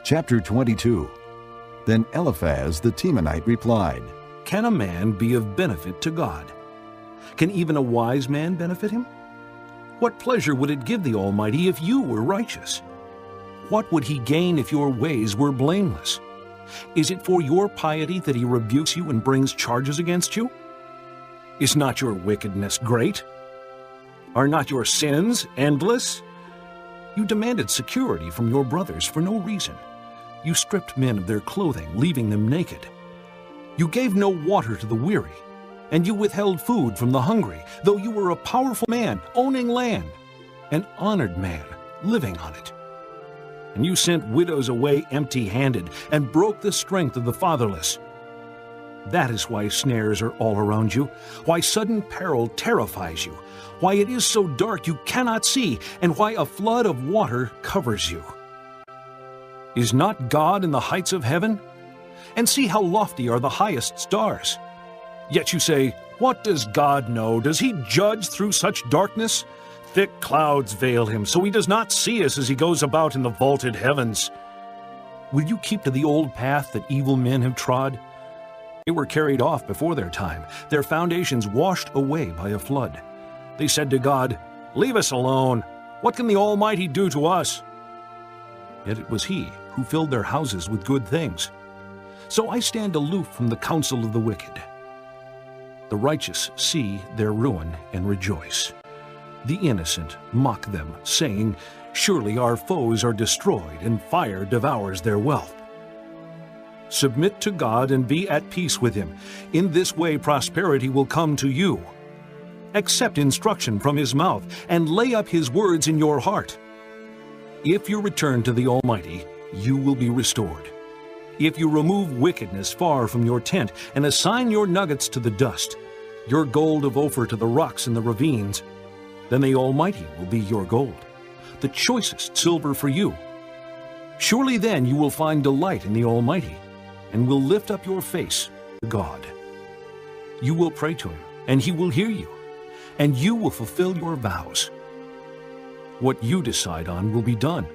Chapter 22. Then Eliphaz the Temanite replied, Can a man be of benefit to God? Can even a wise man benefit him? What pleasure would it give the Almighty if you were righteous? What would he gain if your ways were blameless? Is it for your piety that he rebukes you and brings charges against you? Is not your wickedness great? Are not your sins endless? You demanded security from your brothers for no reason. You stripped men of their clothing, leaving them naked. You gave no water to the weary, and you withheld food from the hungry, though you were a powerful man, owning land, an honored man, living on it. And you sent widows away empty-handed and broke the strength of the fatherless. That is why snares are all around you, why sudden peril terrifies you, why it is so dark you cannot see, and why a flood of water covers you. Is not God in the heights of heaven? And see how lofty are the highest stars. Yet you say, What does God know? Does he judge through such darkness? Thick clouds veil him, so he does not see us as he goes about in the vaulted heavens. Will you keep to the old path that evil men have trod? They were carried off before their time, their foundations washed away by a flood. They said to God, Leave us alone. What can the Almighty do to us? Yet it was he who filled their houses with good things. So I stand aloof from the counsel of the wicked. The righteous see their ruin and rejoice. The innocent mock them, saying, Surely our foes are destroyed, and fire devours their wealth. Submit to God and be at peace with him. In this way prosperity will come to you. Accept instruction from his mouth, and lay up his words in your heart. If you return to the Almighty, you will be restored. If you remove wickedness far from your tent, and assign your nuggets to the dust, your gold of Ophir to the rocks in the ravines, then the Almighty will be your gold, the choicest silver for you. Surely then you will find delight in the Almighty, and will lift up your face to God. You will pray to him, and he will hear you, and you will fulfill your vows. What you decide on will be done,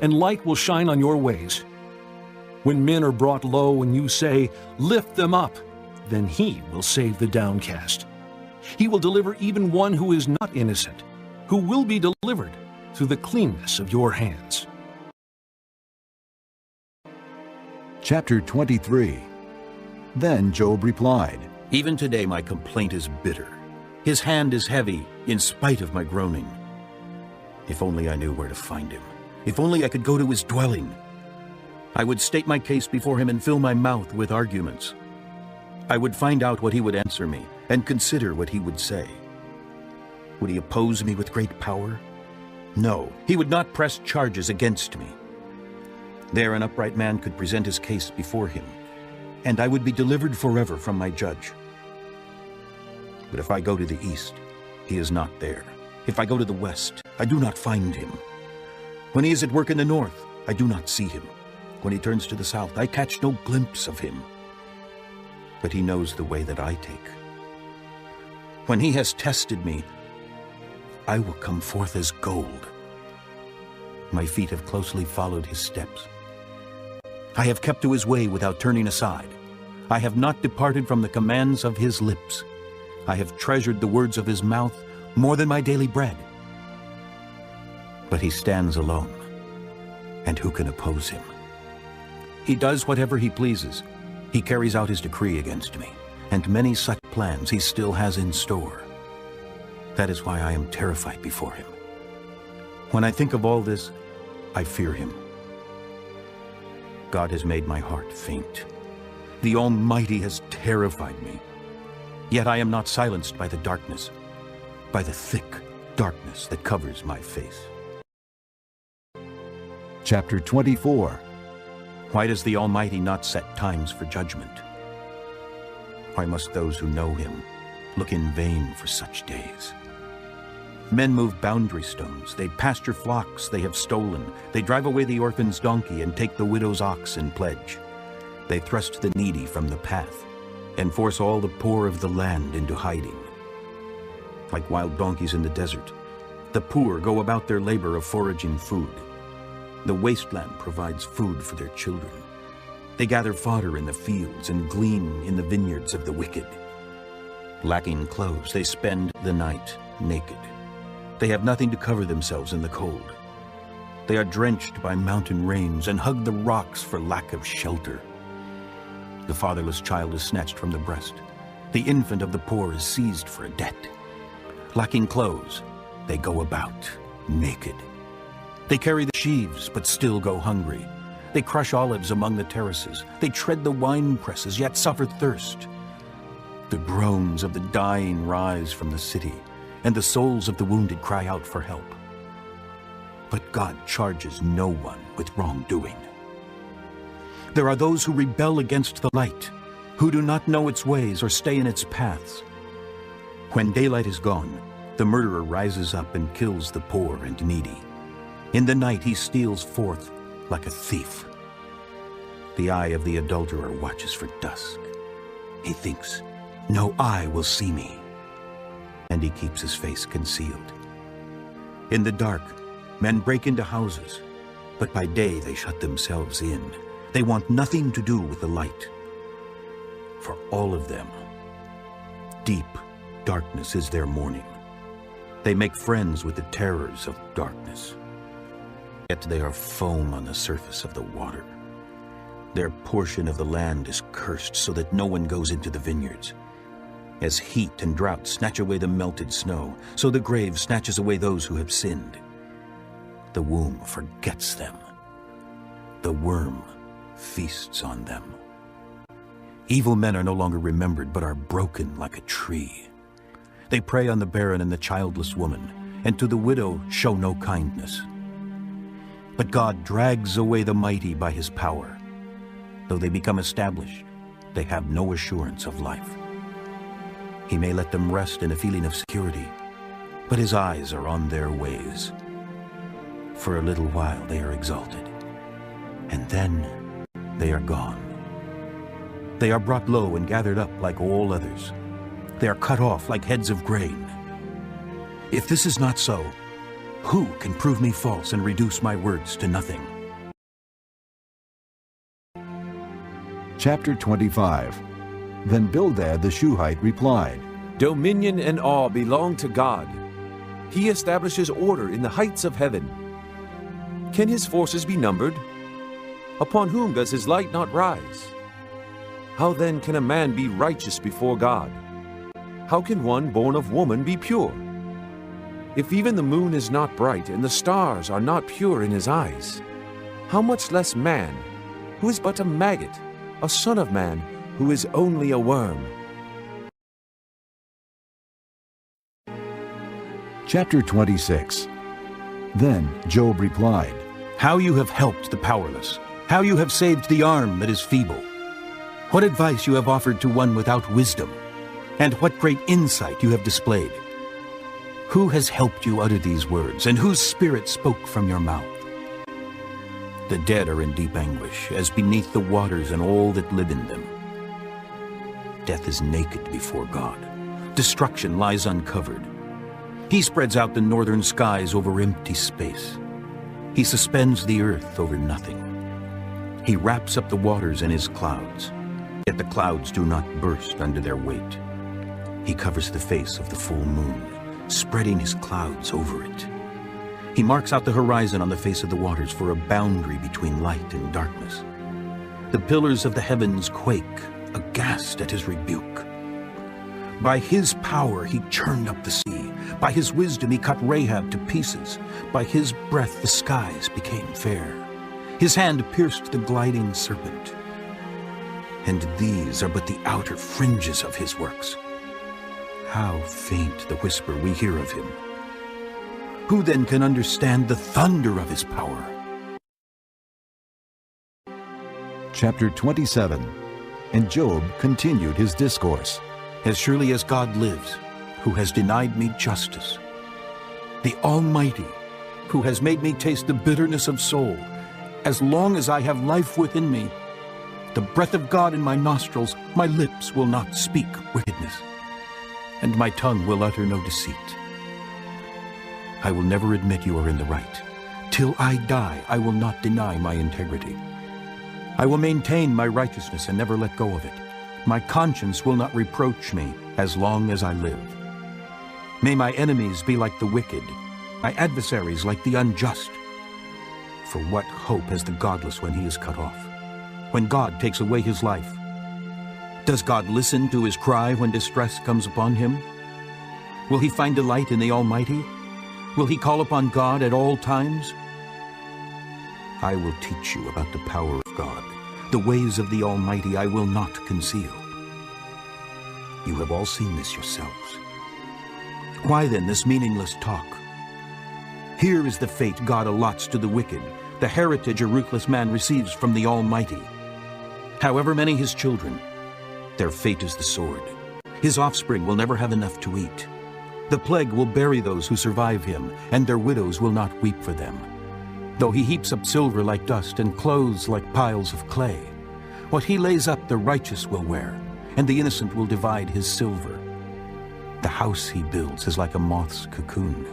and light will shine on your ways. When men are brought low and you say, Lift them up, then he will save the downcast. He will deliver even one who is not innocent, who will be delivered through the cleanness of your hands. Chapter 23. Then Job replied, Even today my complaint is bitter. His hand is heavy in spite of my groaning. If only I knew where to find him. If only I could go to his dwelling. I would state my case before him and fill my mouth with arguments. I would find out what he would answer me and consider what he would say. Would he oppose me with great power? No, he would not press charges against me. There an upright man could present his case before him, and I would be delivered forever from my judge. But if I go to the east, he is not there. If I go to the west, I do not find him. When he is at work in the north, I do not see him. When he turns to the south, I catch no glimpse of him. But he knows the way that I take. When he has tested me, I will come forth as gold. My feet have closely followed his steps. I have kept to his way without turning aside. I have not departed from the commands of his lips. I have treasured the words of his mouth more than my daily bread. But he stands alone, and who can oppose him? He does whatever he pleases. He carries out his decree against me, and many such plans he still has in store. That is why I am terrified before him. When I think of all this, I fear him. God has made my heart faint. The Almighty has terrified me. Yet I am not silenced by the darkness, by the thick darkness that covers my face. Chapter 24. Why does the Almighty not set times for judgment? Why must those who know him look in vain for such days? Men move boundary stones, they pasture flocks they have stolen, they drive away the orphan's donkey and take the widow's ox in pledge. They thrust the needy from the path and force all the poor of the land into hiding. Like wild donkeys in the desert, the poor go about their labor of foraging food. The wasteland provides food for their children. They gather fodder in the fields and glean in the vineyards of the wicked. Lacking clothes, they spend the night naked. They have nothing to cover themselves in the cold. They are drenched by mountain rains and hug the rocks for lack of shelter. The fatherless child is snatched from the breast. The infant of the poor is seized for a debt. Lacking clothes, they go about naked. They carry the sheaves, but still go hungry. They crush olives among the terraces. They tread the wine presses, yet suffer thirst. The groans of the dying rise from the city, and the souls of the wounded cry out for help. But God charges no one with wrongdoing. There are those who rebel against the light, who do not know its ways or stay in its paths. When daylight is gone, the murderer rises up and kills the poor and needy. In the night he steals forth like a thief. The eye of the adulterer watches for dusk. He thinks, "No eye will see me," and he keeps his face concealed. In the dark, men break into houses, but by day they shut themselves in. They want nothing to do with the light. For all of them, deep darkness is their morning. They make friends with the terrors of darkness. Yet they are foam on the surface of the water. Their portion of the land is cursed so that no one goes into the vineyards. As heat and drought snatch away the melted snow, so the grave snatches away those who have sinned. The womb forgets them. The worm feasts on them. Evil men are no longer remembered, but are broken like a tree. They prey on the barren and the childless woman, and to the widow show no kindness. But God drags away the mighty by his power. Though they become established, they have no assurance of life. He may let them rest in a feeling of security, but his eyes are on their ways. For a little while they are exalted, and then they are gone. They are brought low and gathered up like all others. They are cut off like heads of grain. If this is not so, who can prove me false and reduce my words to nothing? Chapter 25. Then Bildad the Shuhite replied, Dominion and awe belong to God. He establishes order in the heights of heaven. Can his forces be numbered? Upon whom does his light not rise? How then can a man be righteous before God? How can one born of woman be pure? If even the moon is not bright and the stars are not pure in his eyes, how much less man, who is but a maggot, a son of man, who is only a worm? Chapter 26. Then Job replied, How you have helped the powerless, how you have saved the arm that is feeble. What advice you have offered to one without wisdom, and what great insight you have displayed. Who has helped you utter these words, and whose spirit spoke from your mouth? The dead are in deep anguish, as beneath the waters and all that live in them. Death is naked before God. Destruction lies uncovered. He spreads out the northern skies over empty space. He suspends the earth over nothing. He wraps up the waters in his clouds, yet the clouds do not burst under their weight. He covers the face of the full moon, spreading his clouds over it. He marks out the horizon on the face of the waters for a boundary between light and darkness. The pillars of the heavens quake, aghast at his rebuke. By his power he churned up the sea. By his wisdom he cut Rahab to pieces. By his breath the skies became fair. His hand pierced the gliding serpent. And these are but the outer fringes of his works. How faint the whisper we hear of him. Who then can understand the thunder of his power? Chapter 27. And Job continued his discourse. As surely as God lives, who has denied me justice, the Almighty, who has made me taste the bitterness of soul, as long as I have life within me, the breath of God in my nostrils, my lips will not speak wickedness, and my tongue will utter no deceit. I will never admit you are in the right, Till I die, I will not deny my integrity. I will maintain my righteousness and never let go of it. My conscience will not reproach me as long as I live. May my enemies be like the wicked, my adversaries like the unjust. For what hope has the godless when he is cut off, when God takes away his life? Does God listen to his cry when distress comes upon him? Will he find delight in the Almighty? Will he call upon God at all times? I will teach you about the power of God. The ways of the Almighty I will not conceal. You have all seen this yourselves. Why then this meaningless talk? Here is the fate God allots to the wicked, the heritage a ruthless man receives from the Almighty. However many his children, their fate is the sword. His offspring will never have enough to eat. The plague will bury those who survive him, and their widows will not weep for them. Though he heaps up silver like dust and clothes like piles of clay, what he lays up the righteous will wear, and the innocent will divide his silver. The house he builds is like a moth's cocoon,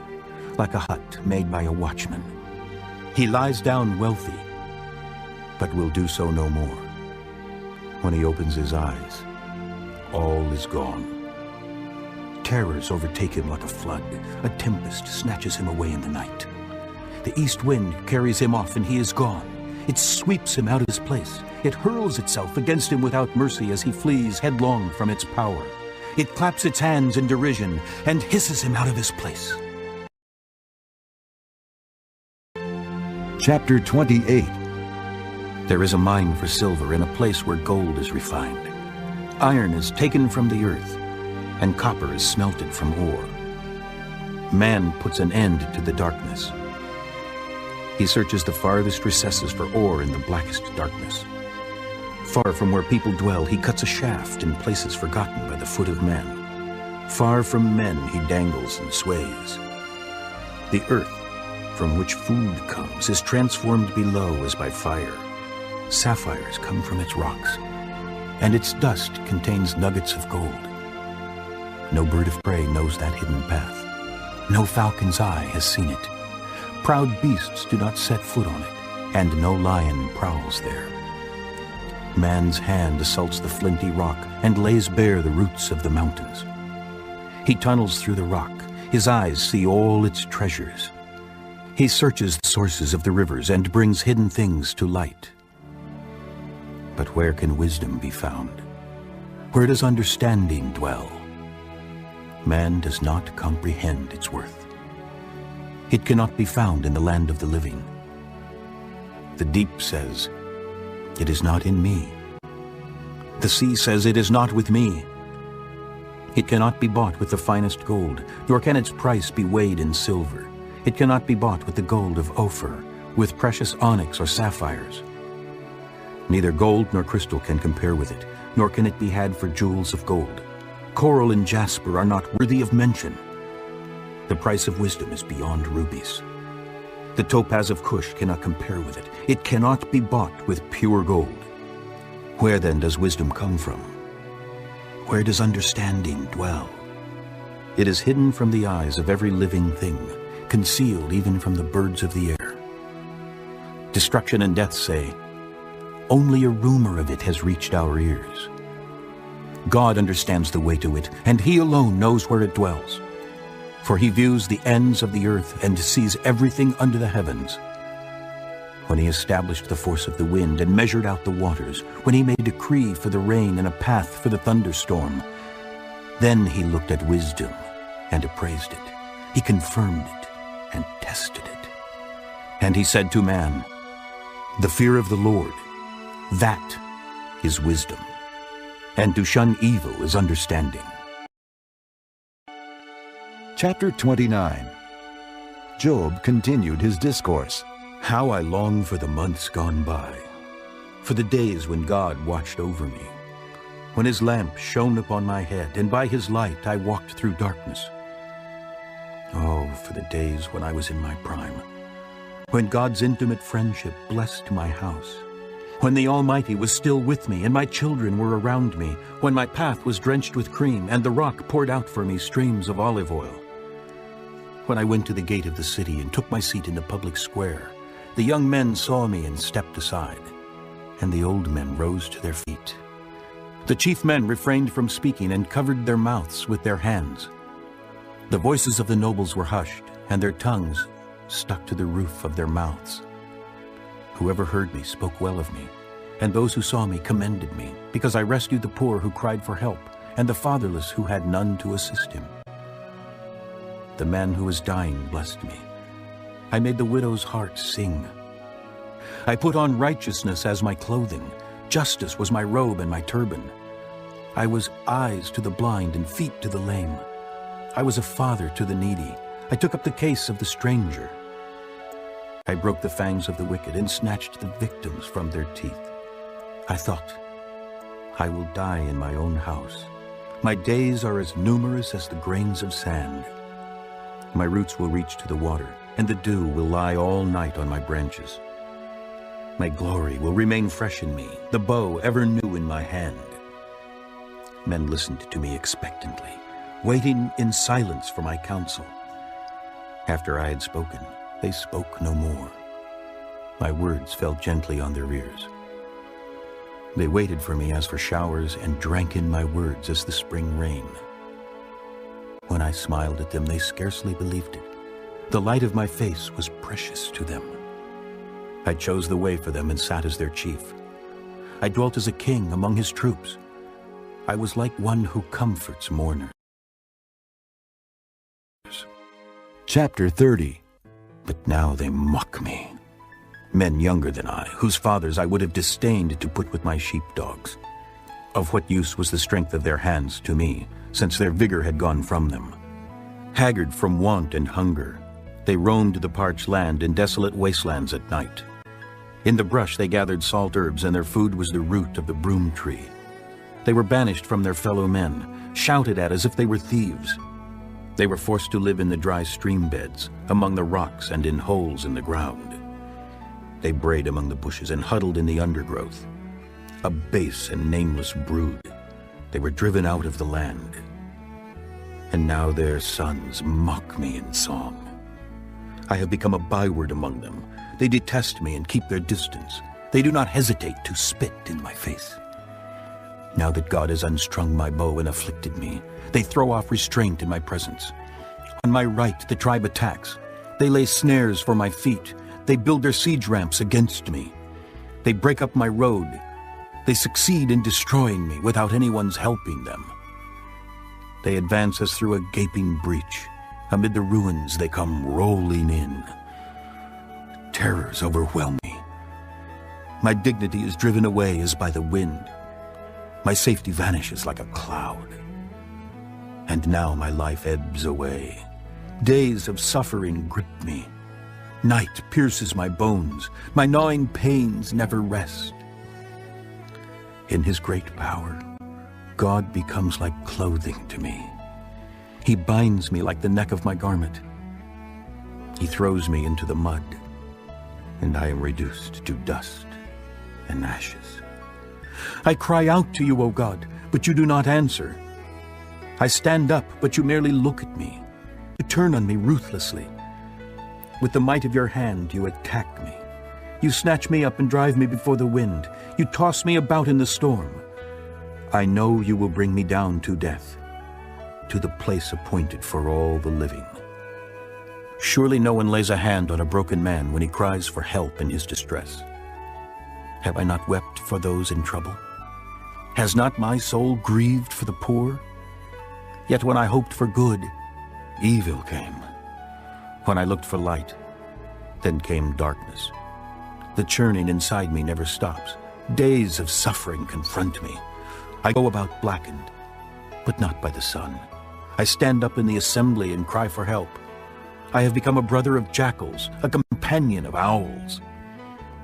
like a hut made by a watchman. He lies down wealthy, but will do so no more. When he opens his eyes, all is gone. Terrors overtake him like a flood. A tempest snatches him away in the night. The east wind carries him off and he is gone. It sweeps him out of his place. It hurls itself against him without mercy as he flees headlong from its power. It claps its hands in derision and hisses him out of his place. Chapter 28. There is a mine for silver in a place where gold is refined. Iron is taken from the earth, and copper is smelted from ore. Man puts an end to the darkness. He searches the farthest recesses for ore in the blackest darkness. Far from where people dwell, he cuts a shaft in places forgotten by the foot of men. Far from men he dangles and sways. The earth from which food comes is transformed below as by fire. Sapphires come from its rocks, and its dust contains nuggets of gold. No bird of prey knows that hidden path. No falcon's eye has seen it. Proud beasts do not set foot on it, and no lion prowls there. Man's hand assaults the flinty rock and lays bare the roots of the mountains. He tunnels through the rock. His eyes see all its treasures. He searches the sources of the rivers and brings hidden things to light. But where can wisdom be found? Where does understanding dwell? Man does not comprehend its worth. It cannot be found in the land of the living. The deep says, "It is not in me." The sea says, "It is not with me." It cannot be bought with the finest gold, nor can its price be weighed in silver. It cannot be bought with the gold of Ophir, with precious onyx or sapphires. Neither gold nor crystal can compare with it, nor can it be had for jewels of gold. Coral and jasper are not worthy of mention. The price of wisdom is beyond rubies. The topaz of Cush cannot compare with it. It cannot be bought with pure gold. Where then does wisdom come from? Where does understanding dwell? It is hidden from the eyes of every living thing, concealed even from the birds of the air. Destruction and death say, "Only a rumor of it has reached our ears." God understands the way to it, and he alone knows where it dwells. For he views the ends of the earth and sees everything under the heavens. When he established the force of the wind and measured out the waters, when he made a decree for the rain and a path for the thunderstorm, then he looked at wisdom and appraised it. He confirmed it and tested it. And he said to man, "The fear of the Lord, that is wisdom, and to shun evil is understanding." Chapter 29. Job continued his discourse. How I long for the months gone by, for the days when God watched over me, when his lamp shone upon my head, and by his light I walked through darkness. Oh, for the days when I was in my prime, when God's intimate friendship blessed my house, when the Almighty was still with me and my children were around me, when my path was drenched with cream and the rock poured out for me streams of olive oil. When I went to the gate of the city and took my seat in the public square, The young men saw me and stepped aside, and the old men rose to their feet. The chief men refrained from speaking and covered their mouths with their hands. The voices of the nobles were hushed, and their tongues stuck to the roof of their mouths. Whoever heard me spoke well of me, and those who saw me commended me, because I rescued the poor who cried for help, and the fatherless who had none to assist him. The man who was dying blessed me. I made the widow's heart sing. I put on righteousness as my clothing. Justice was my robe and my turban. I was eyes to the blind and feet to the lame. I was a father to the needy. I took up the case of the stranger. I broke the fangs of the wicked and snatched the victims from their teeth. I thought, I will die in my own house. My days are as numerous as the grains of sand. My roots will reach to the water, and the dew will lie all night on my branches. My glory will remain fresh in me, the bow ever new in my hand. Men listened to me expectantly, waiting in silence for my counsel. After I had spoken, they spoke no more. My words fell gently on their ears. They waited for me as for showers and drank in my words as the spring rain. When I smiled at them, they scarcely believed it. The light of my face was precious to them. I chose the way for them and sat as their chief. I dwelt as a king among his troops. I was like one who comforts mourners. Chapter 30. But now they mock me. Men younger than I, whose fathers I would have disdained to put with my sheepdogs. Of what use was the strength of their hands to me, since their vigor had gone from them? Haggard from want and hunger, they roamed the parched land in desolate wastelands at night. In the brush they gathered salt herbs, and their food was the root of the broom tree. They were banished from their fellow men, shouted at as if they were thieves. They were forced to live in the dry stream beds, among the rocks and in holes in the ground. They brayed among the bushes and huddled in the undergrowth. A base and nameless brood, they were driven out of the land. And now their sons mock me in song. I have become a byword among them. They detest me and keep their distance. They do not hesitate to spit in my face. Now that God has unstrung my bow and afflicted me, they throw off restraint in my presence. On my right the tribe attacks. They lay snares for my feet. They build their siege ramps against me. They break up my road. They succeed in destroying me without anyone's helping them. They advance us through a gaping breach. Amid the ruins they come rolling in. Terrors overwhelm me. My dignity is driven away as by the wind. My safety vanishes like a cloud. And now my life ebbs away. Days of suffering grip me. Night pierces my bones. My gnawing pains never rest. In his great power, God becomes like clothing to me. He binds me like the neck of my garment. He throws me into the mud, and I am reduced to dust and ashes. I cry out to you, O God, but you do not answer. I stand up, but you merely look at me. You turn on me ruthlessly. With the might of your hand, you attack me. You snatch me up and drive me before the wind. You toss me about in the storm. I know you will bring me down to death, to the place appointed for all the living. Surely no one lays a hand on a broken man when he cries for help in his distress. Have I not wept for those in trouble? Has not my soul grieved for the poor? Yet when I hoped for good, evil came. When I looked for light, then came darkness. The churning inside me never stops. Days of suffering confront me. I go about blackened, but not by the sun. I stand up in the assembly and cry for help. I have become a brother of jackals, a companion of owls.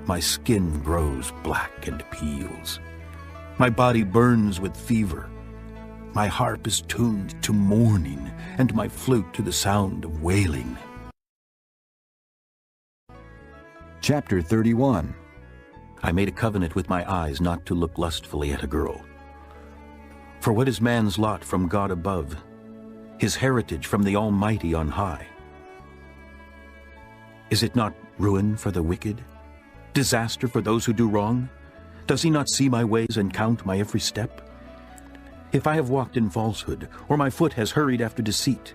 My skin grows black and peels. My body burns with fever. My harp is tuned to mourning, and my flute to the sound of wailing. Chapter 31. I made a covenant with my eyes not to look lustfully at a girl. For what is man's lot from God above, his heritage from the Almighty on high? Is it not ruin for the wicked? Disaster for those who do wrong? Does he not see my ways and count my every step? If I have walked in falsehood, or my foot has hurried after deceit,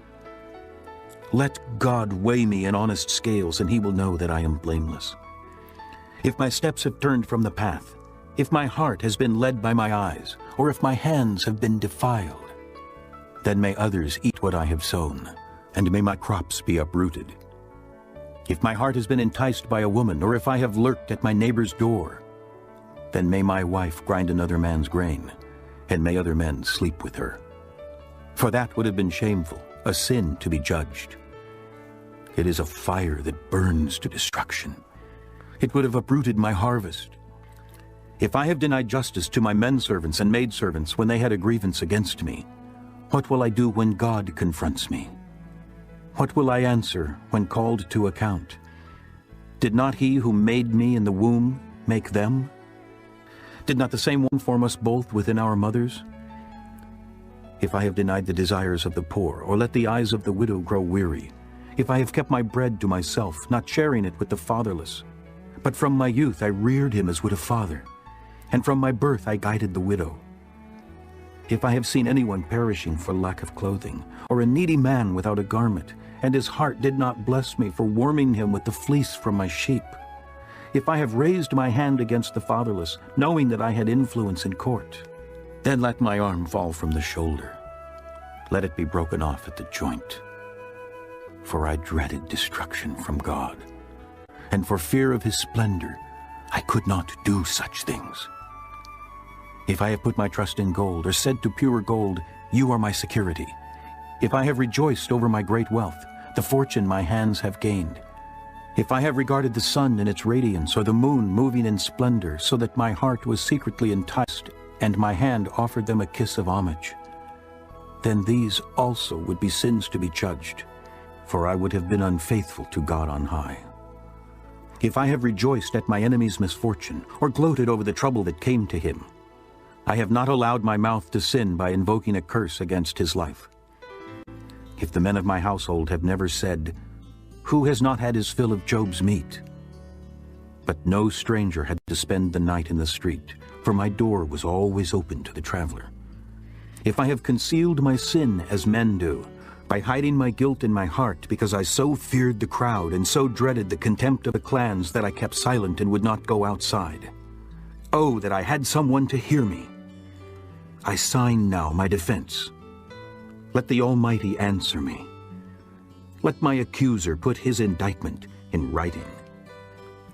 let God weigh me in honest scales, and he will know that I am blameless. If my steps have turned from the path, if my heart has been led by my eyes, or if my hands have been defiled, then may others eat what I have sown, and may my crops be uprooted. If my heart has been enticed by a woman, or if I have lurked at my neighbor's door, then may my wife grind another man's grain, and may other men sleep with her. For that would have been shameful, a sin to be judged. It is a fire that burns to destruction. It would have uprooted my harvest. If I have denied justice to my menservants and maidservants when they had a grievance against me, what will I do when God confronts me? What will I answer when called to account? Did not he who made me in the womb make them? Did not the same one form us both within our mothers? If I have denied the desires of the poor, or let the eyes of the widow grow weary, if I have kept my bread to myself, not sharing it with the fatherless, but from my youth I reared him as would a father, and from my birth I guided the widow. If I have seen anyone perishing for lack of clothing, or a needy man without a garment, and his heart did not bless me for warming him with the fleece from my sheep, if I have raised my hand against the fatherless, knowing that I had influence in court, then let my arm fall from the shoulder. Let it be broken off at the joint. For I dreaded destruction from God, and for fear of his splendor, I could not do such things. If I have put my trust in gold, or said to pure gold, you are my security, if I have rejoiced over my great wealth, the fortune my hands have gained, if I have regarded the sun in its radiance, or the moon moving in splendor, so that my heart was secretly enticed, and my hand offered them a kiss of homage, then these also would be sins to be judged, for I would have been unfaithful to God on high. If I have rejoiced at my enemy's misfortune, or gloated over the trouble that came to him, I have not allowed my mouth to sin by invoking a curse against his life. If the men of my household have never said, who has not had his fill of Job's meat? But no stranger had to spend the night in the street, for my door was always open to the traveler. If I have concealed my sin as men do, by hiding my guilt in my heart, because I so feared the crowd and so dreaded the contempt of the clans that I kept silent and would not go outside. Oh, that I had someone to hear me! I sign now my defense. Let the Almighty answer me. Let my accuser put his indictment in writing.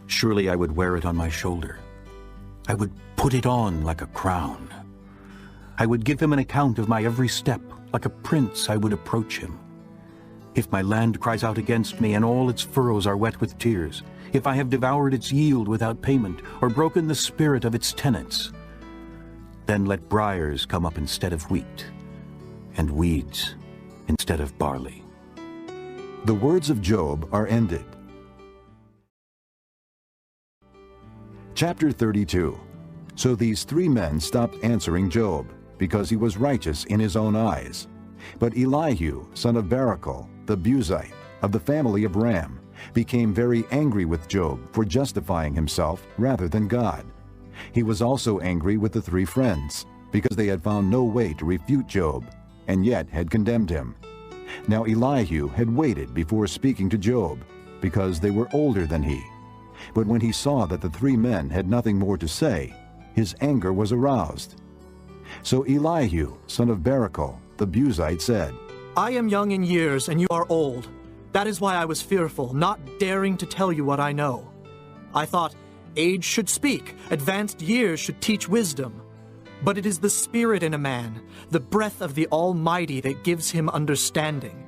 Surely I would wear it on my shoulder. I would put it on like a crown. I would give him an account of my every step. Like a prince I would approach him. If my land cries out against me and all its furrows are wet with tears, if I have devoured its yield without payment, or broken the spirit of its tenants, then let briars come up instead of wheat, and weeds instead of barley. The words of Job are ended. Chapter 32. So these three men stopped answering Job, because he was righteous in his own eyes. But Elihu, son of Barachel, the Buzite, of the family of Ram, became very angry with Job for justifying himself rather than God. He was also angry with the three friends, because they had found no way to refute Job, and yet had condemned him. Now Elihu had waited before speaking to Job, because they were older than he. But when he saw that the three men had nothing more to say, his anger was aroused. So Elihu, son of Barachel, the Buzite, said, I am young in years, and you are old. That is why I was fearful, not daring to tell you what I know. I thought, age should speak, advanced years should teach wisdom. But it is the spirit in a man, the breath of the Almighty, that gives him understanding.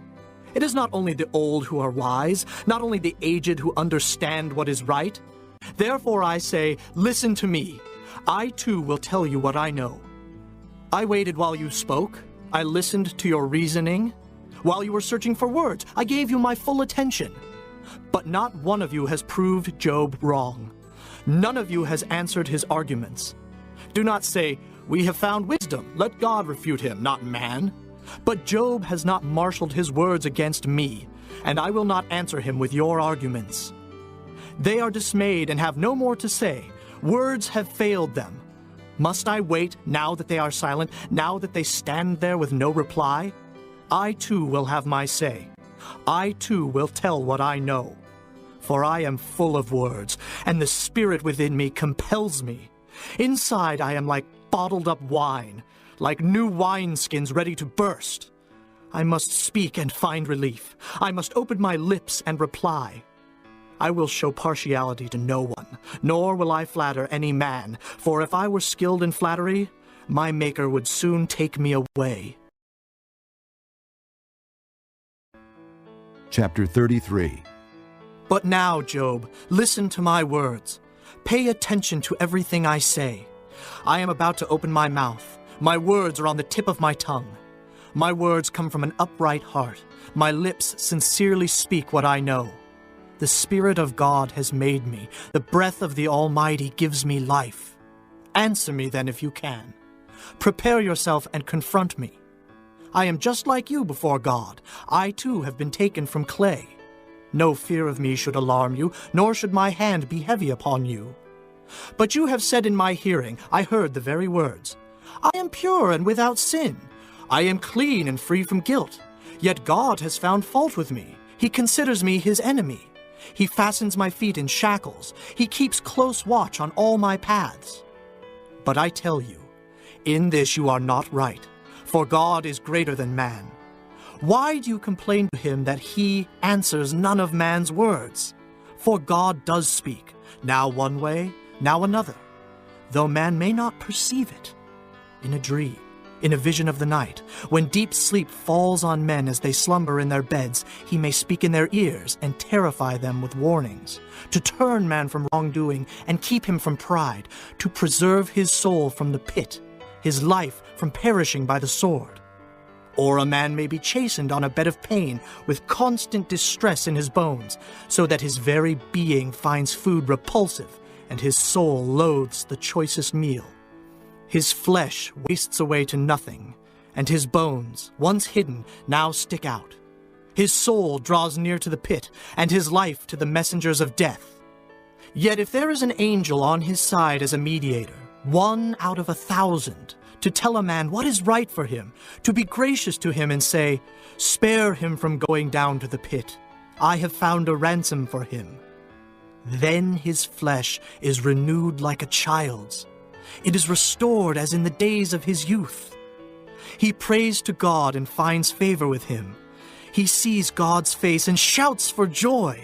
It is not only the old who are wise, not only the aged who understand what is right. Therefore I say, listen to me. I too will tell you what I know. I waited while you spoke. I listened to your reasoning. While you were searching for words, I gave you my full attention. But not one of you has proved Job wrong. None of you has answered his arguments. Do not say, we have found wisdom. Let God refute him, not man. But Job has not marshaled his words against me, and I will not answer him with your arguments. They are dismayed and have no more to say. Words have failed them. Must I wait now that they are silent, now that they stand there with no reply? I too will have my say. I too will tell what I know. For I am full of words, and the spirit within me compels me. Inside I am like bottled up wine, like new wineskins ready to burst. I must speak and find relief. I must open my lips and reply. I will show partiality to no one, nor will I flatter any man, for if I were skilled in flattery, my Maker would soon take me away. Chapter 33. But now, Job, listen to my words. Pay attention to everything I say. I am about to open my mouth. My words are on the tip of my tongue. My words come from an upright heart. My lips sincerely speak what I know. The Spirit of God has made me. The breath of the Almighty gives me life. Answer me then if you can. Prepare yourself and confront me. I am just like you before God. I too have been taken from clay. No fear of me should alarm you, nor should my hand be heavy upon you. But you have said in my hearing, I heard the very words, I am pure and without sin. I am clean and free from guilt. Yet God has found fault with me. He considers me his enemy. He fastens my feet in shackles. He keeps close watch on all my paths. But I tell you, in this you are not right, for God is greater than man. Why do you complain to him that he answers none of man's words? For God does speak, now one way, now another, though man may not perceive it. In a dream, in a vision of the night, when deep sleep falls on men as they slumber in their beds, he may speak in their ears and terrify them with warnings, to turn man from wrongdoing and keep him from pride, to preserve his soul from the pit, his life from perishing by the sword. Or a man may be chastened on a bed of pain with constant distress in his bones, so that his very being finds food repulsive and his soul loathes the choicest meal. His flesh wastes away to nothing, and his bones, once hidden, now stick out. His soul draws near to the pit, and his life to the messengers of death. Yet if there is an angel on his side as a mediator, 1 out of 1,000, to tell a man what is right for him, to be gracious to him and say, spare him from going down to the pit. I have found a ransom for him. Then his flesh is renewed like a child's. It is restored as in the days of his youth. He prays to God and finds favor with him. He sees God's face and shouts for joy.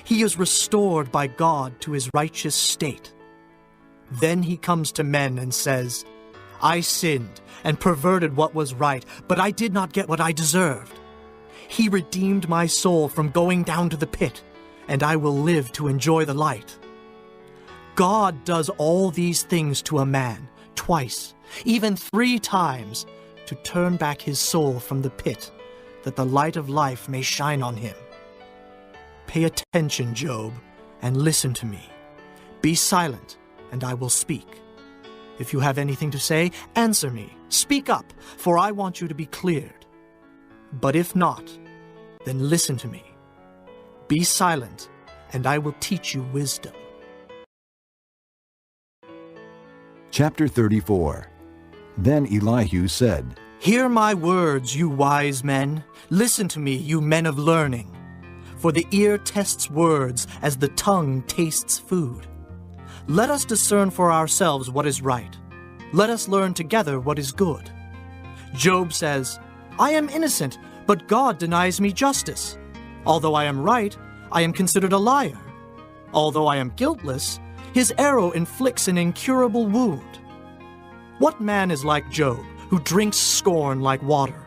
He is restored by God to his righteous state. Then he comes to men and says, I sinned and perverted what was right, but I did not get what I deserved. He redeemed my soul from going down to the pit, and I will live to enjoy the light. God does all these things to a man, twice, even 3 times, to turn back his soul from the pit, that the light of life may shine on him. Pay attention, Job, and listen to me. Be silent, and I will speak. If you have anything to say, answer me. Speak up, for I want you to be cleared. But if not, then listen to me. Be silent, and I will teach you wisdom. Chapter 34. Then Elihu said, Hear my words, you wise men. Listen to me, you men of learning. For the ear tests words as the tongue tastes food. Let us discern for ourselves what is right. Let us learn together what is good. Job says, I am innocent, but God denies me justice. Although I am right, I am considered a liar. Although I am guiltless, his arrow inflicts an incurable wound. What man is like Job, who drinks scorn like water?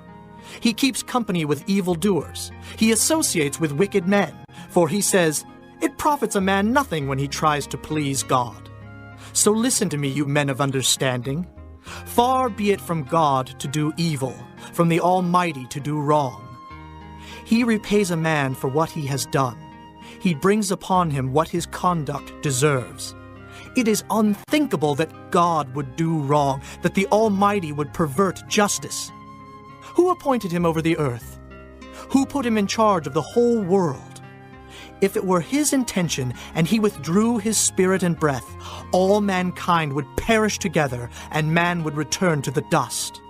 He keeps company with evildoers. He associates with wicked men, for he says, It profits a man nothing when he tries to please God. So listen to me, you men of understanding. Far be it from God to do evil, from the Almighty to do wrong. He repays a man for what he has done. He brings upon him what his conduct deserves. It is unthinkable that God would do wrong, that the Almighty would pervert justice. Who appointed him over the earth? Who put him in charge of the whole world? If it were his intention and he withdrew his spirit and breath, all mankind would perish together and man would return to the dust.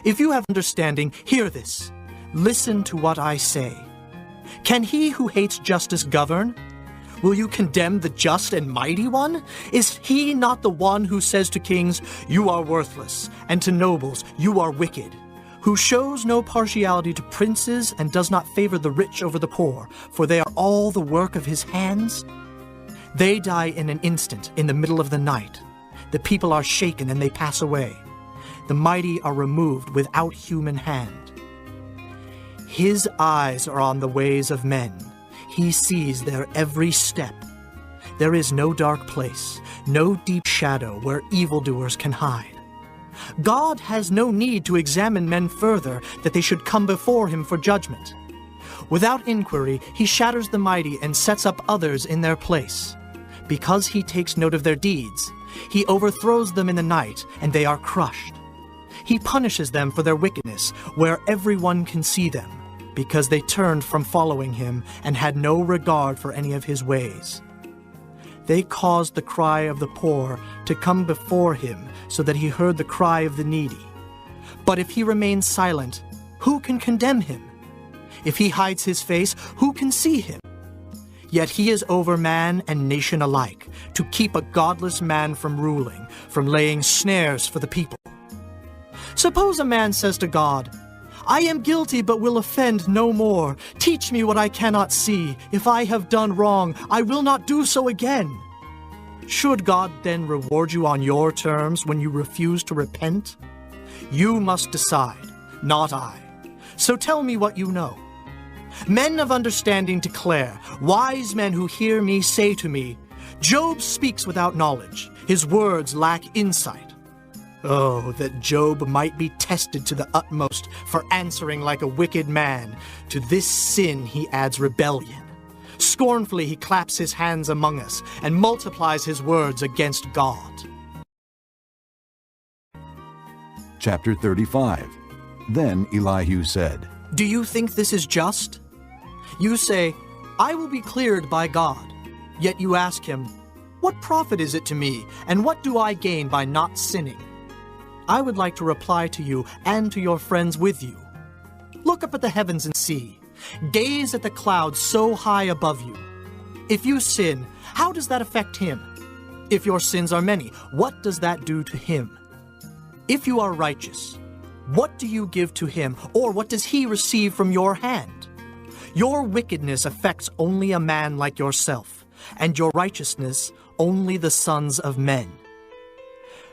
If you have understanding, hear this. Listen to what I say. Can he who hates justice govern? Will you condemn the just and mighty one? Is he not the one who says to kings, "You are worthless," and to nobles, "You are wicked," who shows no partiality to princes and does not favor the rich over the poor, for they are all the work of his hands? They die in an instant, in the middle of the night. The people are shaken and they pass away. The mighty are removed without human hand. His eyes are on the ways of men. He sees their every step. There is no dark place, no deep shadow where evildoers can hide. God has no need to examine men further, that they should come before him for judgment. Without inquiry, he shatters the mighty and sets up others in their place. Because he takes note of their deeds, he overthrows them in the night, and they are crushed. He punishes them for their wickedness, where everyone can see them, because they turned from following him and had no regard for any of his ways. They caused the cry of the poor to come before him, so that he heard the cry of the needy. But if he remains silent, who can condemn him? If he hides his face, who can see him? Yet he is over man and nation alike, to keep a godless man from ruling, from laying snares for the people. Suppose a man says to God, "I am guilty but will offend no more. Teach me what I cannot see. If I have done wrong, I will not do so again." Should God then reward you on your terms when you refuse to repent? You must decide, not I. So tell me what you know. Men of understanding declare, wise men who hear me say to me, "Job speaks without knowledge. His words lack insight." Oh, that Job might be tested to the utmost for answering like a wicked man. To this sin he adds rebellion. Scornfully he claps his hands among us and multiplies his words against God. Chapter 35. Then Elihu said, Do you think this is just? You say, "I will be cleared by God." Yet you ask him, "What profit is it to me, and what do I gain by not sinning?" I would like to reply to you and to your friends with you. Look up at the heavens and see. Gaze at the clouds so high above you. If you sin, how does that affect him? If your sins are many, what does that do to him? If you are righteous, what do you give to him, or what does he receive from your hand? Your wickedness affects only a man like yourself, and your righteousness only the sons of men.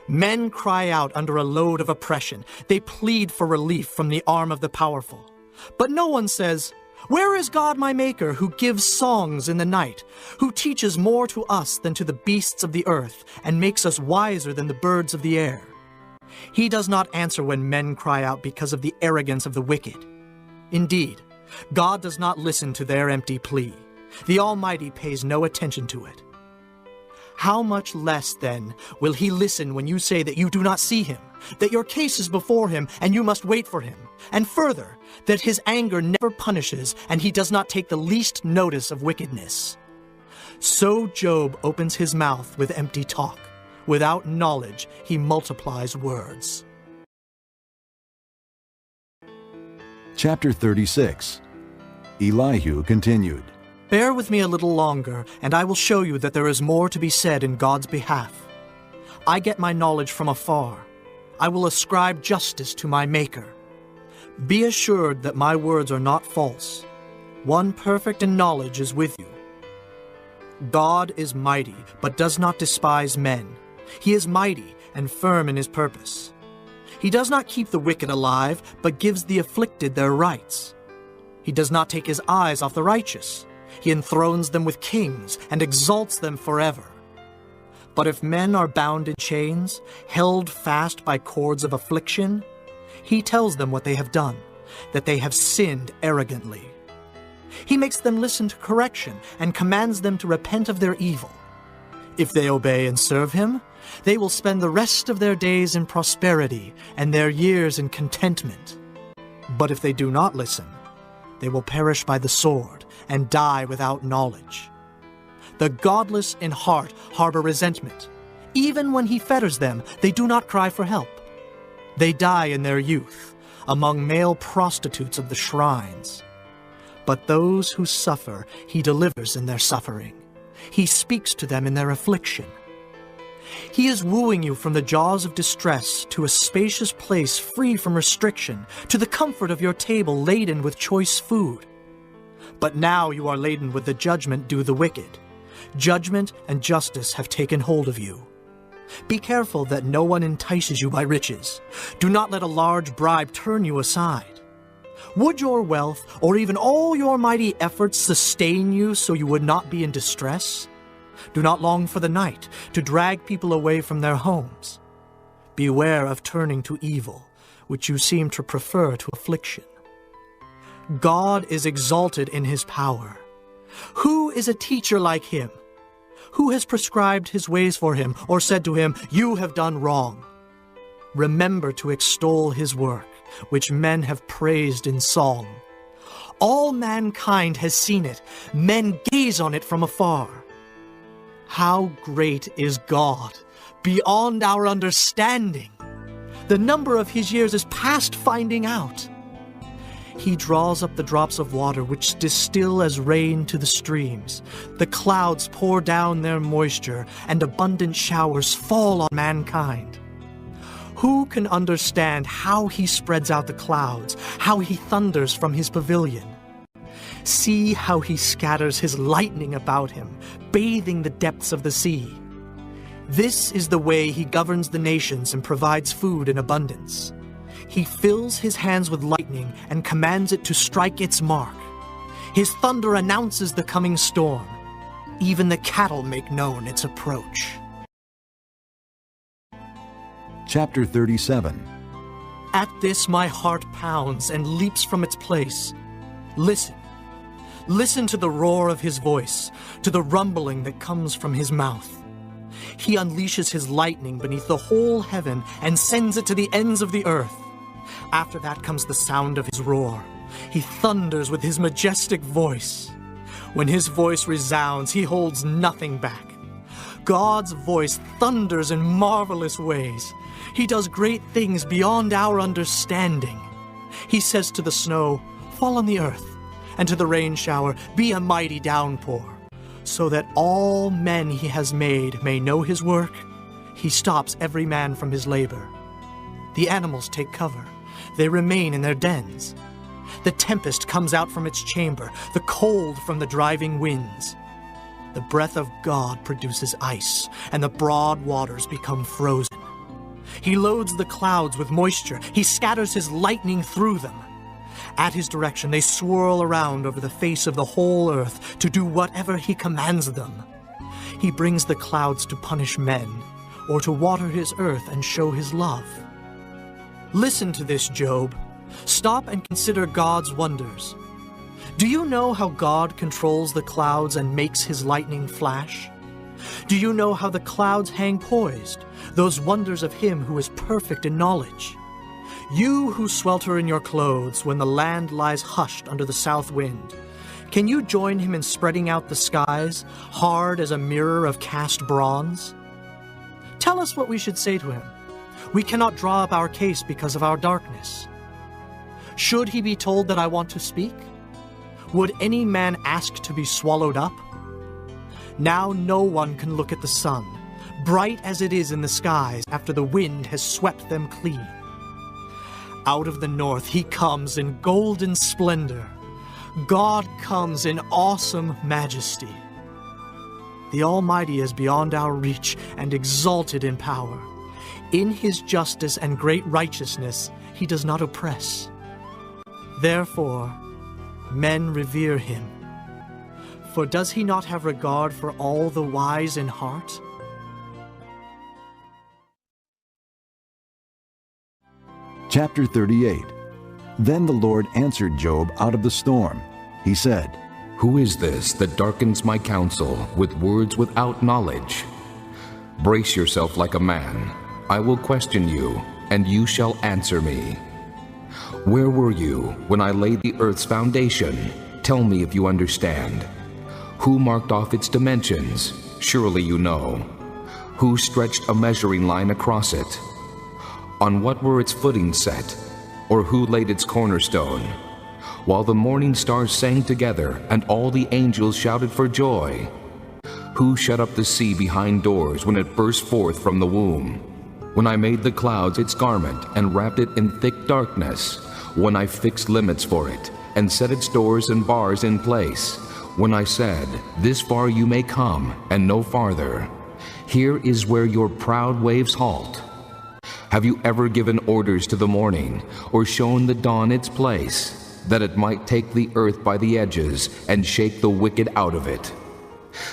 Men cry out under a load of oppression. They plead for relief from the arm of the powerful. But no one says, "Where is God my Maker, who gives songs in the night, who teaches more to us than to the beasts of the earth, and makes us wiser than the birds of the air?" He does not answer when men cry out because of the arrogance of the wicked. Indeed, God does not listen to their empty plea. The Almighty pays no attention to it. How much less, then, will he listen when you say that you do not see him, that your case is before him and you must wait for him, and further, that his anger never punishes and he does not take the least notice of wickedness? So Job opens his mouth with empty talk. Without knowledge, he multiplies words. Chapter 36. Elihu continued, Bear with me a little longer, and I will show you that there is more to be said in God's behalf. I get my knowledge from afar. I will ascribe justice to my Maker. Be assured that my words are not false. One perfect in knowledge is with you. God is mighty, but does not despise men. He is mighty and firm in his purpose. He does not keep the wicked alive, but gives the afflicted their rights. He does not take his eyes off the righteous. He enthrones them with kings and exalts them forever. But if men are bound in chains, held fast by cords of affliction, he tells them what they have done, that they have sinned arrogantly. He makes them listen to correction and commands them to repent of their evil. If they obey and serve him, they will spend the rest of their days in prosperity and their years in contentment. But if they do not listen, they will perish by the sword and die without knowledge. The godless in heart harbor resentment. Even when he fetters them, they do not cry for help. They die in their youth, among male prostitutes of the shrines. But those who suffer, he delivers in their suffering. He speaks to them in their affliction. He is wooing you from the jaws of distress to a spacious place free from restriction, to the comfort of your table laden with choice food. But now you are laden with the judgment due the wicked. Judgment and justice have taken hold of you. Be careful that no one entices you by riches. Do not let a large bribe turn you aside. Would your wealth, or even all your mighty efforts, sustain you so you would not be in distress? Do not long for the night, to drag people away from their homes. Beware of turning to evil, which you seem to prefer to affliction. God is exalted in his power. Who is a teacher like him? Who has prescribed his ways for him, or said to him, "You have done wrong"? Remember to extol his work, which men have praised in song. All mankind has seen it. Men gaze on it from afar. How great is God, beyond our understanding! The number of his years is past finding out. He draws up the drops of water which distill as rain to the streams. The clouds pour down their moisture, and abundant showers fall on mankind. Who can understand how he spreads out the clouds, how he thunders from his pavilion? See how he scatters his lightning about him, bathing the depths of the sea. This is the way he governs the nations and provides food in abundance. He fills his hands with lightning and commands it to strike its mark. His thunder announces the coming storm. Even the cattle make known its approach. Chapter 37. At this my heart pounds and leaps from its place. Listen. Listen to the roar of his voice, to the rumbling that comes from his mouth. He unleashes his lightning beneath the whole heaven and sends it to the ends of the earth. After that comes the sound of his roar. He thunders with his majestic voice. When his voice resounds, he holds nothing back. God's voice thunders in marvelous ways. He does great things beyond our understanding. He says to the snow, "Fall on the earth," and to the rain shower, "Be a mighty downpour," so that all men he has made may know his work. He stops every man from his labor. The animals take cover. They remain in their dens. The tempest comes out from its chamber, the cold from the driving winds. The breath of God produces ice, and the broad waters become frozen. He loads the clouds with moisture. He scatters his lightning through them. At his direction, they swirl around over the face of the whole earth to do whatever he commands them. He brings the clouds to punish men, or to water his earth and show his love. Listen to this, Job. Stop and consider God's wonders. Do you know how God controls the clouds and makes his lightning flash? Do you know how the clouds hang poised, those wonders of him who is perfect in knowledge? You who swelter in your clothes when the land lies hushed under the south wind, can you join him in spreading out the skies, hard as a mirror of cast bronze? Tell us what we should say to him. We cannot draw up our case because of our darkness. Should he be told that I want to speak? Would any man ask to be swallowed up? Now no one can look at the sun, bright as it is in the skies after the wind has swept them clean. Out of the north he comes in golden splendor. God comes in awesome majesty. The Almighty is beyond our reach and exalted in power. In his justice and great righteousness he does not oppress. Therefore, men revere him. For does he not have regard for all the wise in heart? Chapter 38. Then the Lord answered Job out of the storm. He said, Who is this that darkens my counsel with words without knowledge? Brace yourself like a man. I will question you, and you shall answer me. Where were you when I laid the earth's foundation, Tell me if you understand. Who marked off its dimensions? Surely you know. Who stretched a measuring line across it? On what were its footings set? Or who laid its cornerstone? While the morning stars sang together and all the angels shouted for joy. Who shut up the sea behind doors when it burst forth from the womb? When I made the clouds its garment and wrapped it in thick darkness, when I fixed limits for it and set its doors and bars in place, when I said, this far you may come and no farther, here is where your proud waves halt. Have you ever given orders to the morning or shown the dawn its place, that it might take the earth by the edges and shake the wicked out of it?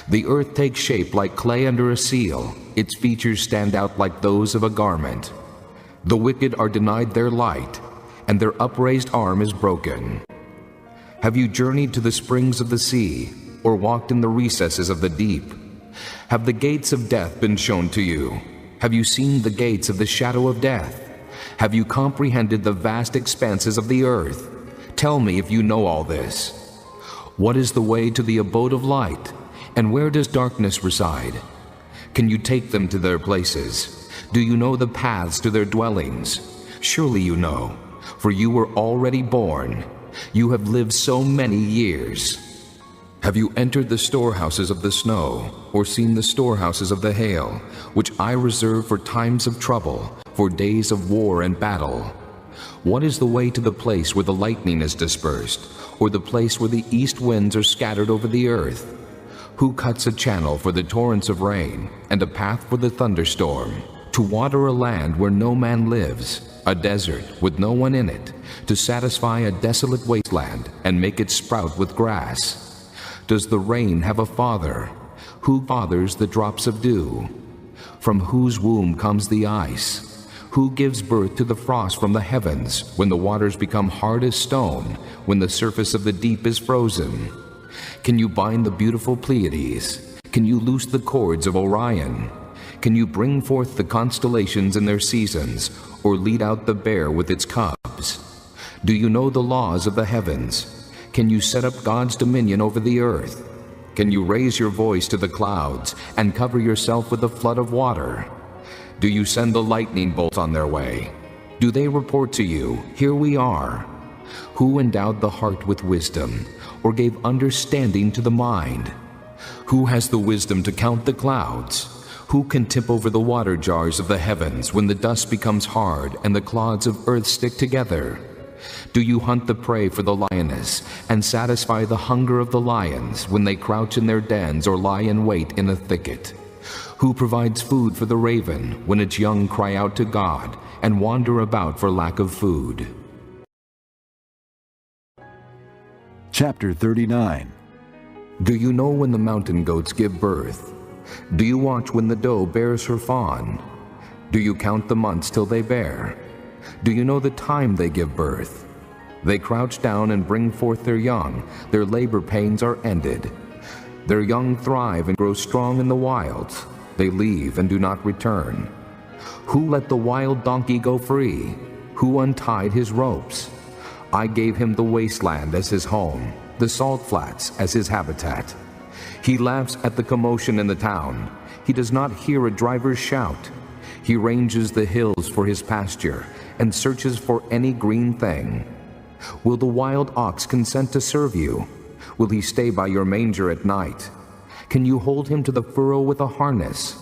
The earth takes shape like clay under a seal. Its features stand out like those of a garment. The wicked are denied their light, and their upraised arm is broken. Have you journeyed to the springs of the sea, or walked in the recesses of the deep? Have the gates of death been shown to you? Have you seen the gates of the shadow of death? Have you comprehended the vast expanses of the earth? Tell me if you know all this. What is the way to the abode of light? And where does darkness reside? Can you take them to their places? Do you know the paths to their dwellings? Surely you know, for you were already born. You have lived so many years. Have you entered the storehouses of the snow, or seen the storehouses of the hail, which I reserve for times of trouble, for days of war and battle? What is the way to the place where the lightning is dispersed, or the place where the east winds are scattered over the earth? Who cuts a channel for the torrents of rain, and a path for the thunderstorm, to water a land where no man lives, a desert with no one in it, to satisfy a desolate wasteland and make it sprout with grass? Does the rain have a father? Who fathers the drops of dew? From whose womb comes the ice? Who gives birth to the frost from the heavens, when the waters become hard as stone, when the surface of the deep is frozen? Can you bind the beautiful Pleiades? Can you loose the cords of Orion? Can you bring forth the constellations in their seasons, or lead out the bear with its cubs? Do you know the laws of the heavens? Can you set up God's dominion over the earth? Can you raise your voice to the clouds and cover yourself with a flood of water? Do you send the lightning bolts on their way? Do they report to you, here we are? Who endowed the heart with wisdom, or gave understanding to the mind? Who has the wisdom to count the clouds? Who can tip over the water jars of the heavens when the dust becomes hard and the clods of earth stick together? Do you hunt the prey for the lioness and satisfy the hunger of the lions when they crouch in their dens or lie in wait in a thicket? Who provides food for the raven when its young cry out to God and wander about for lack of food? Chapter 39. Do you know when the mountain goats give birth? Do you watch when the doe bears her fawn? Do you count the months till they bear? Do you know the time they give birth? They crouch down and bring forth their young. Their labor pains are ended. Their young thrive and grow strong in the wilds. They leave and do not return. Who let the wild donkey go free? Who untied his ropes? I gave him the wasteland as his home, the salt flats as his habitat. He laughs at the commotion in the town. He does not hear a driver's shout. He ranges the hills for his pasture and searches for any green thing. Will the wild ox consent to serve you? Will he stay by your manger at night? Can you hold him to the furrow with a harness?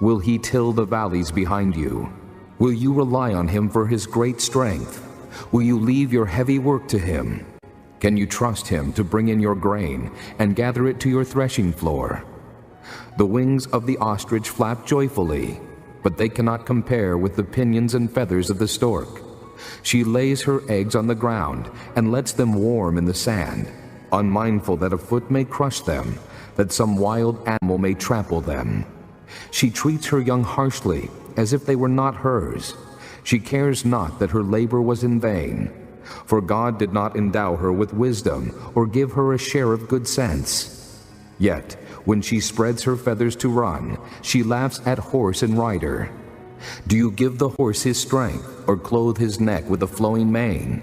Will he till the valleys behind you? Will you rely on him for his great strength? Will you leave your heavy work to him? Can you trust him to bring in your grain and gather it to your threshing floor? The wings of the ostrich flap joyfully, but they cannot compare with the pinions and feathers of the stork. She lays her eggs on the ground and lets them warm in the sand, unmindful that a foot may crush them, that some wild animal may trample them. She treats her young harshly, as if they were not hers. She cares not that her labor was in vain, for God did not endow her with wisdom or give her a share of good sense. Yet, when she spreads her feathers to run, she laughs at horse and rider. Do you give the horse his strength, or clothe his neck with a flowing mane?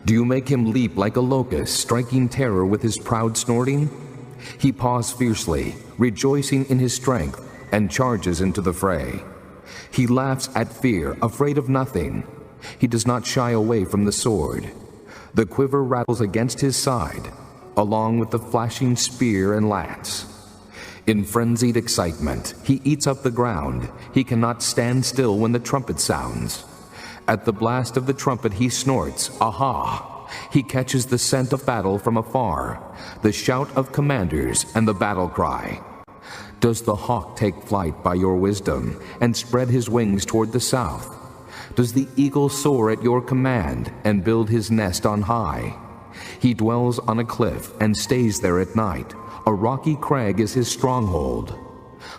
Do you make him leap like a locust, striking terror with his proud snorting? He paws fiercely, rejoicing in his strength, and charges into the fray. He laughs at fear, afraid of nothing. He does not shy away from the sword. The quiver rattles against his side, along with the flashing spear and lance. In frenzied excitement, he eats up the ground. He cannot stand still when the trumpet sounds. At the blast of the trumpet he snorts, aha! He catches the scent of battle from afar, the shout of commanders and the battle cry. Does the hawk take flight by your wisdom and spread his wings toward the south? Does the eagle soar at your command and build his nest on high? He dwells on a cliff and stays there at night. A rocky crag is his stronghold.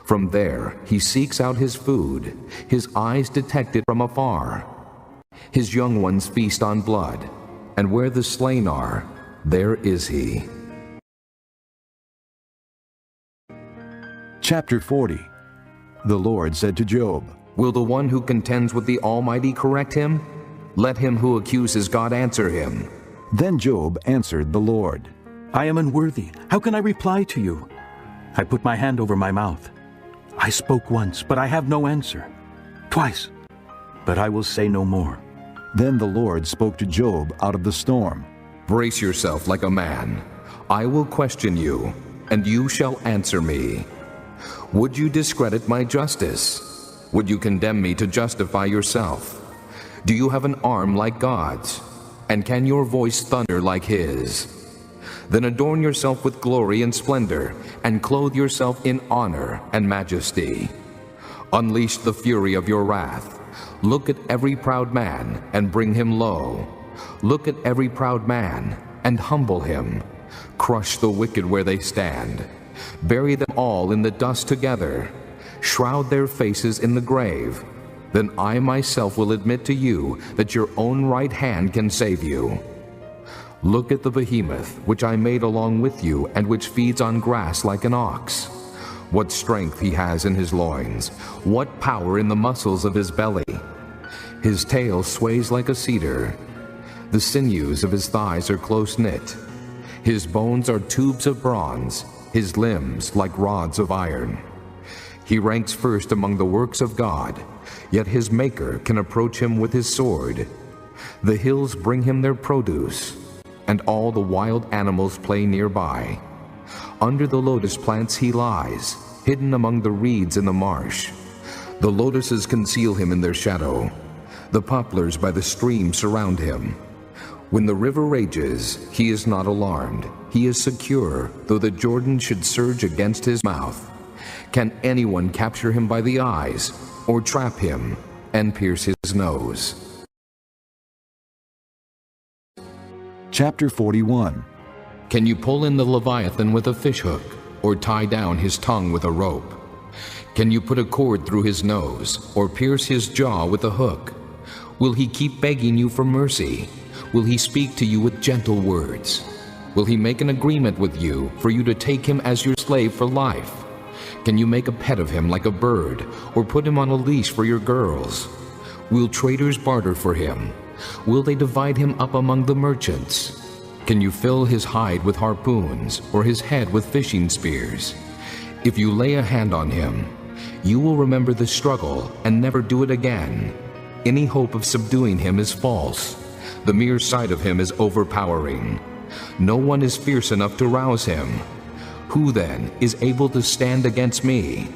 From there he seeks out his food. His eyes detect it from afar. His young ones feast on blood, and where the slain are, there is he. Chapter 40. The Lord said to Job, Will the one who contends with the Almighty correct him? Let him who accuses God answer him. Then Job answered the Lord, I am unworthy. How can I reply to you? I put my hand over my mouth. I spoke once, but I have no answer. Twice, but I will say no more. Then the Lord spoke to Job out of the storm. Brace yourself like a man. I will question you, and you shall answer me. Would you discredit my justice? Would you condemn me to justify yourself? Do you have an arm like God's? And can your voice thunder like his? Then adorn yourself with glory and splendor, and clothe yourself in honor and majesty. Unleash the fury of your wrath. Look at every proud man and bring him low. Look at every proud man and humble him. Crush the wicked where they stand. Bury them all in the dust together. Shroud their faces in the grave. Then I myself will admit to you that your own right hand can save you. Look at the behemoth, which I made along with you, and which feeds on grass like an ox. What strength he has in his loins, what power in the muscles of his belly. His tail sways like a cedar. The sinews of his thighs are close-knit. His bones are tubes of bronze, his limbs like rods of iron. He ranks first among the works of God, yet his Maker can approach him with his sword. The hills bring him their produce, and all the wild animals play nearby. Under the lotus plants he lies, hidden among the reeds in the marsh. The lotuses conceal him in their shadow. The poplars by the stream surround him. When the river rages, he is not alarmed. He is secure, though the Jordan should surge against his mouth. Can anyone capture him by the eyes, or trap him and pierce his nose? Chapter 41. Can you pull in the Leviathan with a fishhook, or tie down his tongue with a rope? Can you put a cord through his nose, or pierce his jaw with a hook? Will he keep begging you for mercy? Will he speak to you with gentle words? Will he make an agreement with you for you to take him as your slave for life? Can you make a pet of him like a bird, or put him on a leash for your girls? Will traders barter for him? Will they divide him up among the merchants? Can you fill his hide with harpoons, or his head with fishing spears? If you lay a hand on him, you will remember the struggle and never do it again. Any hope of subduing him is false. The mere sight of him is overpowering. No one is fierce enough to rouse him. Who then is able to stand against me?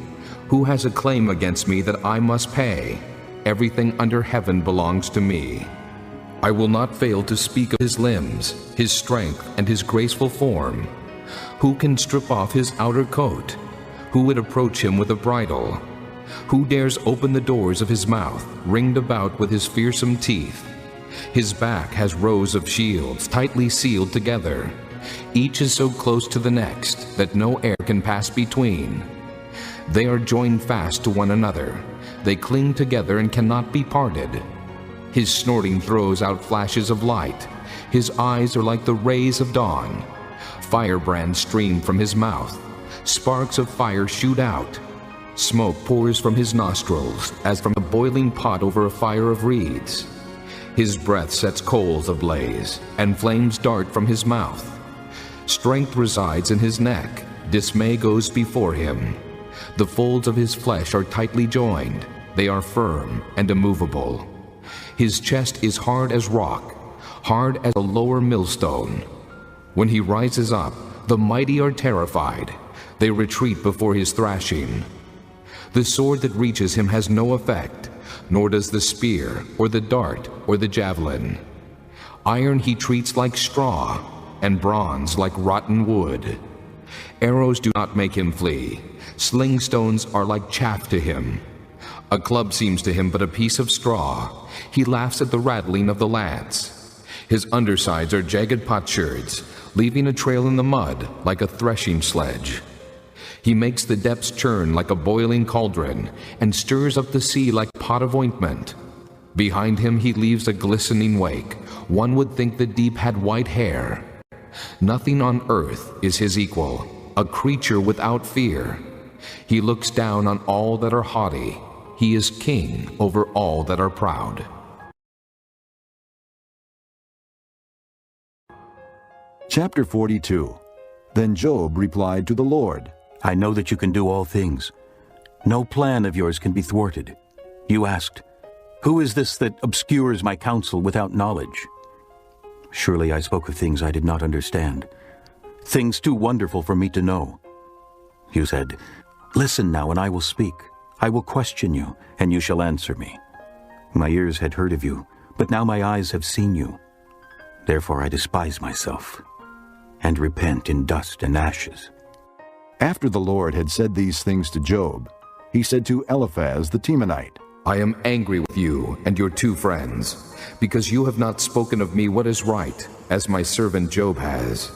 Who has a claim against me that I must pay? Everything under heaven belongs to me. I will not fail to speak of his limbs, his strength, and his graceful form. Who can strip off his outer coat? Who would approach him with a bridle? Who dares open the doors of his mouth, ringed about with his fearsome teeth? His back has rows of shields, tightly sealed together. Each is so close to the next that no air can pass between. They are joined fast to one another. They cling together and cannot be parted. His snorting throws out flashes of light. His eyes are like the rays of dawn. Firebrands stream from his mouth. Sparks of fire shoot out. Smoke pours from his nostrils as from a boiling pot over a fire of reeds. His breath sets coals ablaze, and flames dart from his mouth. Strength resides in his neck, dismay goes before him. The folds of his flesh are tightly joined, they are firm and immovable. His chest is hard as rock, hard as a lower millstone. When he rises up, the mighty are terrified. They retreat before his thrashing. The sword that reaches him has no effect, nor does the spear, or the dart, or the javelin. Iron he treats like straw, and bronze like rotten wood. Arrows do not make him flee. Sling stones are like chaff to him. A club seems to him but a piece of straw. He laughs at the rattling of the lance. His undersides are jagged potsherds, leaving a trail in the mud like a threshing sledge. He makes the depths churn like a boiling cauldron, and stirs up the sea like a pot of ointment. Behind him he leaves a glistening wake. One would think the deep had white hair. Nothing on earth is his equal, a creature without fear. He looks down on all that are haughty. He is king over all that are proud. Chapter 42. Then Job replied to the Lord, I know that you can do all things. No plan of yours can be thwarted. You asked, who is this that obscures my counsel without knowledge? Surely I spoke of things I did not understand, things too wonderful for me to know. You said, listen now, and I will speak. I will question you, and you shall answer me. My ears had heard of you, but now my eyes have seen you. Therefore I despise myself, and repent in dust and ashes. After the Lord had said these things to Job, he said to Eliphaz the Temanite, I am angry with you and your 2 friends, because you have not spoken of me what is right, as my servant Job has.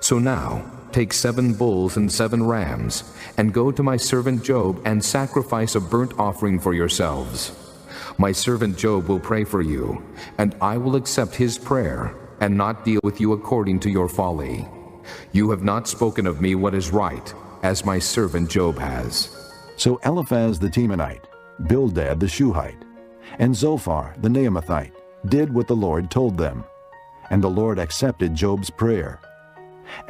So now, take 7 bulls and 7 rams, and go to my servant Job and sacrifice a burnt offering for yourselves. My servant Job will pray for you, and I will accept his prayer, and not deal with you according to your folly. You have not spoken of me what is right, as my servant Job has. So Eliphaz the Temanite, Bildad the Shuhite, and Zophar the Naamathite did what the Lord told them, and the Lord accepted Job's prayer.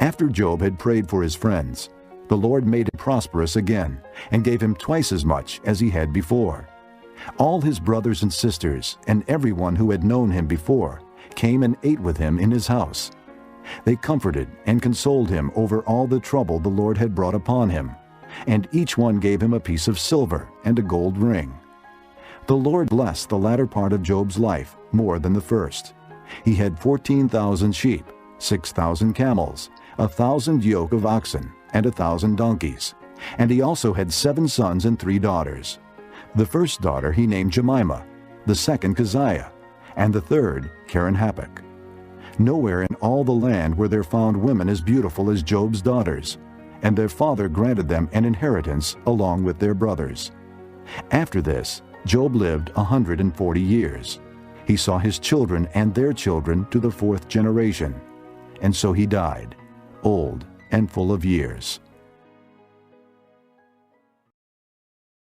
After Job had prayed for his friends, the Lord made him prosperous again, and gave him twice as much as he had before. All his brothers and sisters, and everyone who had known him before, came and ate with him in his house. They comforted and consoled him over all the trouble the Lord had brought upon him, and each one gave him a piece of silver and a gold ring. The Lord blessed the latter part of Job's life more than the first. He had 14,000 sheep, 6,000 camels, 1,000 yoke of oxen, and 1,000 donkeys. And he also had 7 sons and 3 daughters. The first daughter he named Jemimah, the second Keziah, and the third Keren-Happuch. Nowhere in all the land were there found women as beautiful as Job's daughters, and their father granted them an inheritance along with their brothers. After this, Job lived 140 years. He saw his children and their children to the 4th generation, and so he died, old and full of years.